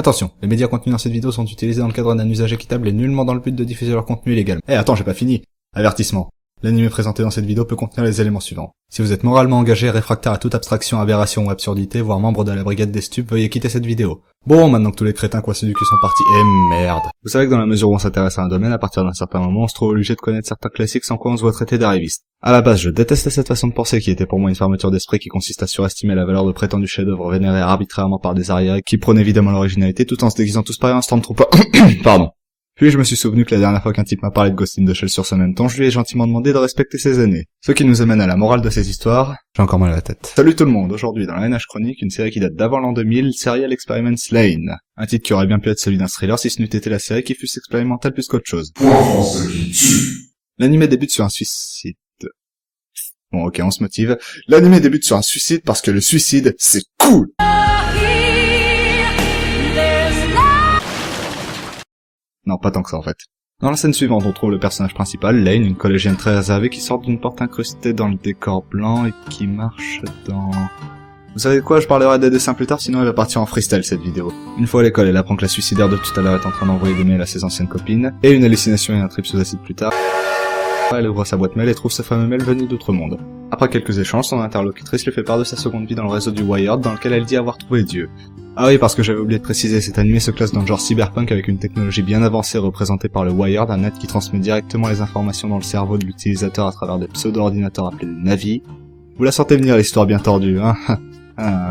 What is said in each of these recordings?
Attention, les médias contenus dans cette vidéo sont utilisés dans le cadre d'un usage équitable et nullement dans le but de diffuser leur contenu illégal. Attends, j'ai pas fini. Avertissement. L'anime présenté dans cette vidéo peut contenir les éléments suivants. Si vous êtes moralement engagé, réfractaire à toute abstraction, aberration ou absurdité, voire membre de la brigade des stupes, veuillez quitter cette vidéo. Bon, maintenant que tous les crétins coincés du cul sont partis, merde. Vous savez que dans la mesure où on s'intéresse à un domaine, à partir d'un certain moment, on se trouve obligé de connaître certains classiques sans quoi on se voit traiter d'arriviste. À la base, je détestais cette façon de penser qui était pour moi une fermeture d'esprit qui consiste à surestimer la valeur de prétendus chefs-d'œuvre vénérés arbitrairement par des arriérés qui prônent évidemment l'originalité tout en se déguisant tous pareil en Stormtrooper. Pardon. Puis je me suis souvenu que la dernière fois qu'un type m'a parlé de Ghost in the Shell sur ce même ton, je lui ai gentiment demandé de respecter ses aînés. Ce qui nous amène à la morale de ces histoires. J'ai encore mal à la tête. Salut tout le monde, aujourd'hui dans la NH Chronique, une série qui date d'avant l'an 2000, Serial Experiments Lain. Un titre qui aurait bien pu être celui d'un thriller si ce n'eût été la série qui fût expérimentale plus qu'autre chose. L'anime débute sur un suicide. Bon ok, on se motive. L'anime débute sur un suicide parce que le suicide, c'est cool! Non, pas tant que ça en fait. Dans la scène suivante, on trouve le personnage principal, Lain, une collégienne très réservée qui sort d'une porte incrustée dans le décor blanc et qui marche dans... Vous savez quoi, je parlerai des dessins plus tard, sinon elle va partir en freestyle cette vidéo. Une fois à l'école, elle apprend que la suicidaire de tout à l'heure est en train d'envoyer des mails à ses anciennes copines, et une hallucination et un trip sous acide plus tard. Elle ouvre sa boîte mail et trouve ce fameux mail venu d'autre monde. Après quelques échanges, son interlocutrice lui fait part de sa seconde vie dans le réseau du Wired, dans lequel elle dit avoir trouvé Dieu. Ah oui, parce que j'avais oublié de préciser, cet animé se classe dans le genre cyberpunk avec une technologie bien avancée représentée par le Wired, un net qui transmet directement les informations dans le cerveau de l'utilisateur à travers des pseudo-ordinateurs appelés des Navi. Vous la sentez venir l'histoire bien tordue, hein?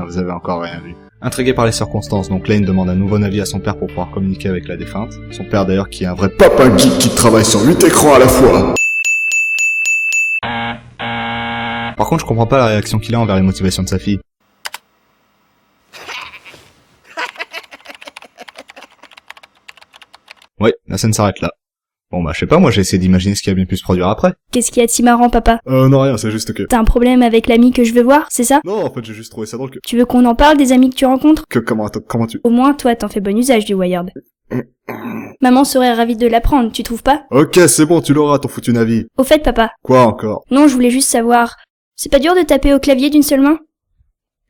Vous avez encore rien vu. Intrigué par les circonstances, donc Lain demande un nouveau Navi à son père pour pouvoir communiquer avec la défunte. Son père d'ailleurs qui est un vrai papa geek qui travaille sur 8 écrans à la fois. Par contre, je comprends pas la réaction qu'il a envers les motivations de sa fille. Oui, la scène s'arrête là. Bon bah je sais pas, moi j'ai essayé d'imaginer ce qui a bien pu se produire après. Qu'est-ce qu'il y a de si marrant, papa? Non rien, c'est juste que... T'as un problème avec l'ami que je veux voir, c'est ça? Non, en fait j'ai juste trouvé ça drôle que... Tu veux qu'on en parle des amis que tu rencontres? Comment tu... Au moins, toi, t'en fais bon usage du Wired. Maman serait ravie de l'apprendre, tu trouves pas? Ok, c'est bon, tu l'auras ton foutu Navi. Au fait, papa. Quoi encore? Non, je voulais juste savoir... C'est pas dur de taper au clavier d'une seule main?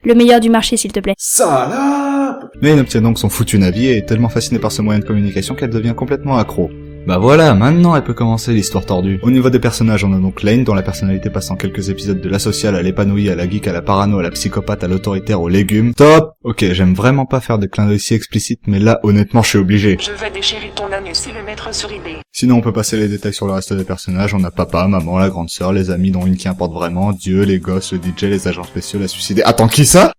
Le meilleur du marché, s'il te plaît. Salope! Lain obtient donc son foutu Navi et est tellement fascinée par ce moyen de communication qu'elle devient complètement accro. Bah voilà, maintenant elle peut commencer l'histoire tordue. Au niveau des personnages, on a donc Lain, dont la personnalité passe en quelques épisodes de l'asocial à l'épanoui, à la geek, à la parano, à la psychopathe, à l'autoritaire, aux légumes. Top! Ok, j'aime vraiment pas faire des clins d'œil si explicites, mais là, honnêtement, je suis obligé. Je vais déchirer ton anus et le mettre sur eBay. Sinon, on peut passer les détails sur le reste des personnages. On a papa, maman, la grande sœur, les amis dont une qui importe vraiment, Dieu, les gosses, le DJ, les agents spéciaux, la suicidée. Attends, qui ça?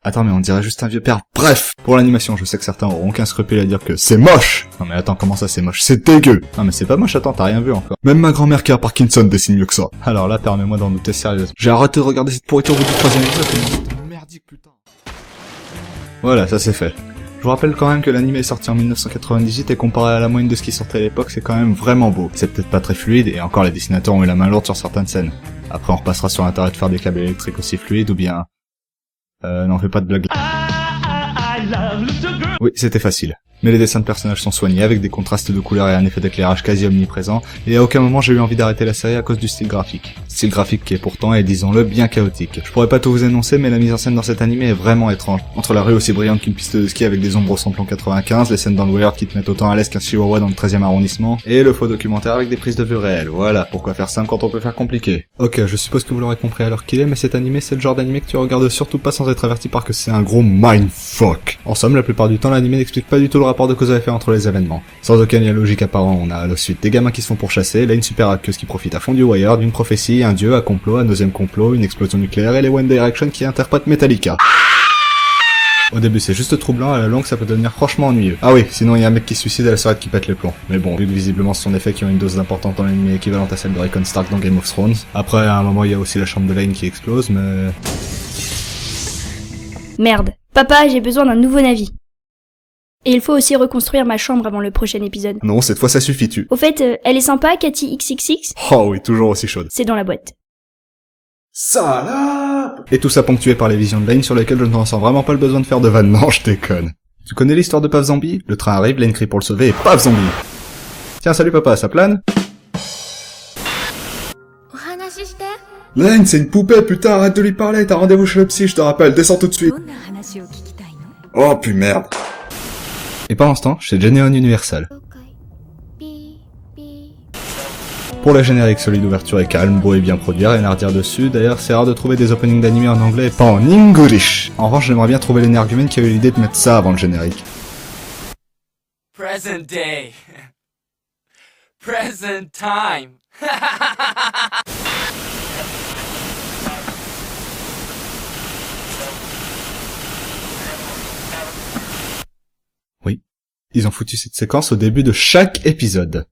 Attends, mais on dirait juste un vieux père. Bref, pour l'animation, je sais que certains auront aucun scrupule à dire que c'est moche. Non mais attends, comment ça c'est moche? C'est dégueu. Non mais c'est pas moche, attends, t'as rien vu encore. Même ma grand-mère qui a Parkinson dessine mieux que ça. Alors là, permets-moi d'en douter sérieusement. J'ai arrêté de regarder cette pourriture au bout du 3e épisode, c'était merdique, putain. Voilà, ça c'est fait. Je vous rappelle quand même que l'anime est sorti en 1998 et comparé à la moyenne de ce qui sortait à l'époque, c'est quand même vraiment beau. C'est peut-être pas très fluide et encore les dessinateurs ont eu la main lourde sur certaines scènes. Après on repassera sur l'intérêt de faire des câbles électriques aussi fluides ou bien... non, fais pas de blague. Oui, c'était facile. Mais les dessins de personnages sont soignés avec des contrastes de couleurs et un effet d'éclairage quasi omniprésent, et à aucun moment j'ai eu envie d'arrêter la série à cause du style graphique. Style graphique qui est pourtant, et disons-le, bien chaotique. Je pourrais pas tout vous énoncer, mais la mise en scène dans cet animé est vraiment étrange. Entre la rue aussi brillante qu'une piste de ski avec des ombres au samplon 95, les scènes dans le Wired qui te mettent autant à l'aise qu'un chihuahua dans le 13e arrondissement, et le faux documentaire avec des prises de vue réelles. Voilà, pourquoi faire simple quand on peut faire compliqué. Ok, je suppose que vous l'aurez compris à l'heure qu'il est, mais cet animé c'est le genre d'animé que tu regardes surtout pas sans être averti par que c'est un gros mindfuck. En somme, la plupart du temps, l'animé n'explique pas du tout le rapport de cause à effet entre les événements. Sans aucun lien logique apparent, on a à la suite des gamins qui se font pourchasser, là une super hackeuse qui profite à fond du Wired, une prophétie, un dieu, un complot, un deuxième complot, une explosion nucléaire et les One Direction qui interprètent Metallica. Au début c'est juste troublant, à la longue ça peut devenir franchement ennuyeux. Ah oui, sinon il y a un mec qui se suicide et la sœurette qui pète les plombs. Mais bon, vu que visiblement ce sont des faits qui ont une dose d'importance dans l'anime équivalente à celle de Rickon Stark dans Game of Thrones. Après, à un moment il y a aussi la chambre de Lain qui explose, mais... Merde. Papa, j'ai besoin d'un nouveau Navi. Et il faut aussi reconstruire ma chambre avant le prochain épisode. Non, cette fois ça suffit, tu. Au fait, elle est sympa, Cathy XXX? Oh oui, toujours aussi chaude. C'est dans la boîte. Salope! Et tout ça ponctué par les visions de Lain sur lesquelles je ne ressens vraiment pas le besoin de faire de vannes. Non, je déconne. Tu connais l'histoire de Paf Zombie? Le train arrive, Lain crie pour le sauver et paf zombie! Tiens, salut papa, ça plane? Lain, c'est une poupée, putain, arrête de lui parler, t'as rendez-vous chez le psy, je te rappelle, descends tout de suite. Oh, puis merde. Et pendant ce temps, chez Geneon Universal. Pour le générique, celui d'ouverture est calme, beau et bien produit, rien à redire dessus. D'ailleurs, c'est rare de trouver des openings d'anime en anglais et pas en English. En revanche, j'aimerais bien trouver l'énergumène qui a eu l'idée de mettre ça avant le générique. Present day. Present time. Oui, ils ont foutu cette séquence au début de chaque épisode.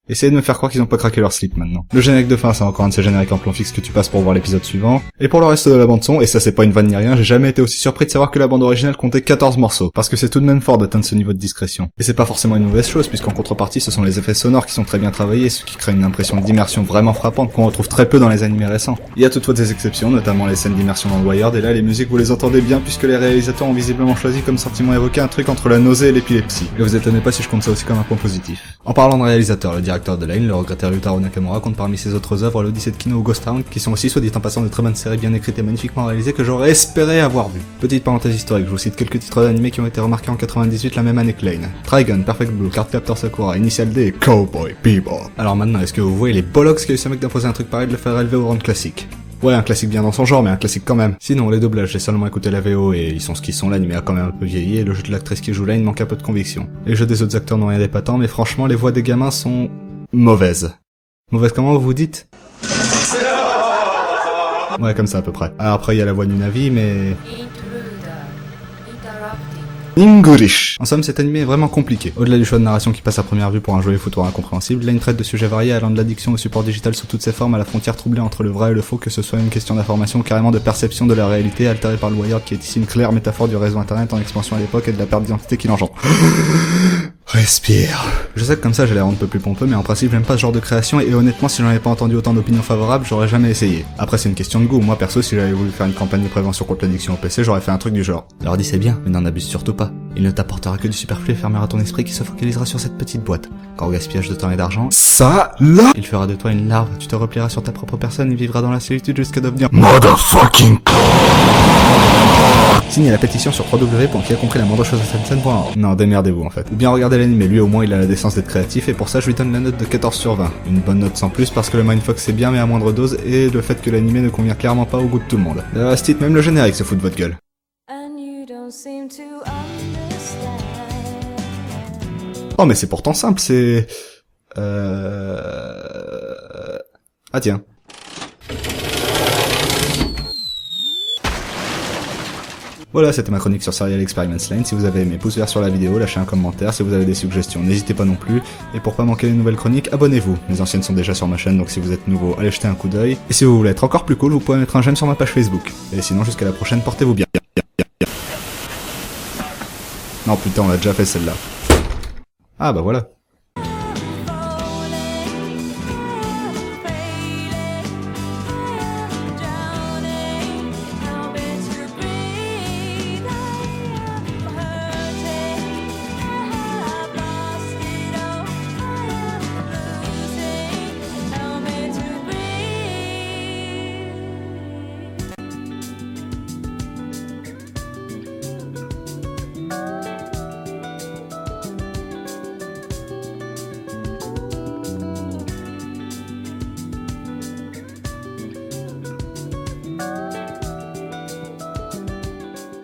Essayez de me faire croire qu'ils ont pas craqué leur slip maintenant. Le générique de fin, c'est encore un de ces génériques en plan fixe que tu passes pour voir l'épisode suivant. Et pour le reste de la bande son, et ça c'est pas une vanne ni rien, j'ai jamais été aussi surpris de savoir que la bande originale comptait 14 morceaux. Parce que c'est tout de même fort d'atteindre ce niveau de discrétion. Et c'est pas forcément une mauvaise chose, puisqu'en contrepartie, ce sont les effets sonores qui sont très bien travaillés, ce qui crée une impression d'immersion vraiment frappante qu'on retrouve très peu dans les animés récents. Il y a toutefois des exceptions, notamment les scènes d'immersion dans le Wired, et là les musiques vous les entendez bien puisque les réalisateurs ont visiblement choisi comme sentiment évoqué un truc entre la nausée et l'épilepsie. Et vous étonnez pas si je compte ça aussi comme un point positif. En parlant de réalisateur, le directeur de Line, le regretté Ryutaro Nakamura, compte parmi ses autres œuvres l'Odyssée de Kino ou Ghost Town, qui sont aussi, soit dit en passant, de très bonnes séries bien écrites et magnifiquement réalisées que j'aurais espéré avoir vues. Petite parenthèse historique, je vous cite quelques titres d'animés qui ont été remarqués en 98 la même année que Line. Trigun, Perfect Blue, Cardcaptor Sakura, Initial D et Cowboy Bebop. Alors maintenant, est-ce que vous voyez les bollocks qu'a eu ce mec d'imposer un truc pareil de le faire élever au rang de classique? Ouais, un classique bien dans son genre, mais un classique quand même. Sinon, les doublages, j'ai seulement écouté la VO et ils sont ce qu'ils sont, l'anime a quand même un peu vieilli et le jeu de l'actrice qui joue Line manque un peu de conviction. Les jeux des autres acteurs n'ont rien d'épatant, mais franchement, les voix des gamins sont mauvaises. Mauvaise comment vous dites? Ouais, comme ça à peu près. Alors après il y a la voix du Navi, mais... English. En somme, cet animé est vraiment compliqué. Au-delà du choix de narration qui passe à première vue pour un joli foutoir incompréhensible, Line traite de sujets variés allant de l'addiction au support digital sous toutes ses formes à la frontière troublée entre le vrai et le faux, que ce soit une question d'information ou carrément de perception de la réalité altérée par le Wired qui est ici une claire métaphore du réseau internet en expansion à l'époque et de la perte d'identité qu'il engendre. Respire. Je sais que comme ça j'ai l'air un peu plus pompeux, mais en principe j'aime pas ce genre de création et honnêtement si j'en avais pas entendu autant d'opinions favorables, j'aurais jamais essayé. Après c'est une question de goût, moi perso si j'avais voulu faire une campagne de prévention contre l'addiction au PC, j'aurais fait un truc du genre. Alors dis c'est bien, mais n'en abuse surtout pas. Il ne t'apportera que du superflu et fermera ton esprit qui se focalisera sur cette petite boîte. Quand gaspillage de temps et d'argent, ça là, il fera de toi une larve, tu te replieras sur ta propre personne et vivras dans la solitude jusqu'à devenir motherfucking Signez la pétition sur www.quiacompris-la-moindre-chose-à-cette-scène.org. Non, démerdez-vous en fait. Ou bien regardez l'anime, lui au moins il a la décence d'être créatif et pour ça je lui donne la note de 14 sur 20. Une bonne note sans plus parce que le mindfuck c'est bien mais à moindre dose et le fait que l'anime ne convient clairement pas au goût de tout le monde. Steve, même le générique se fout de votre gueule. Oh mais c'est pourtant simple, c'est... Ah tiens. Voilà, c'était ma chronique sur Serial Experiments Line. Si vous avez aimé, pouce vert sur la vidéo, lâchez un commentaire. Si vous avez des suggestions, n'hésitez pas non plus. Et pour pas manquer les nouvelles chroniques, abonnez-vous. Les anciennes sont déjà sur ma chaîne, donc si vous êtes nouveau, allez jeter un coup d'œil. Et si vous voulez être encore plus cool, vous pouvez mettre un j'aime sur ma page Facebook. Et sinon, jusqu'à la prochaine, portez-vous bien. Non putain, on l'a déjà fait celle-là. Ah bah voilà.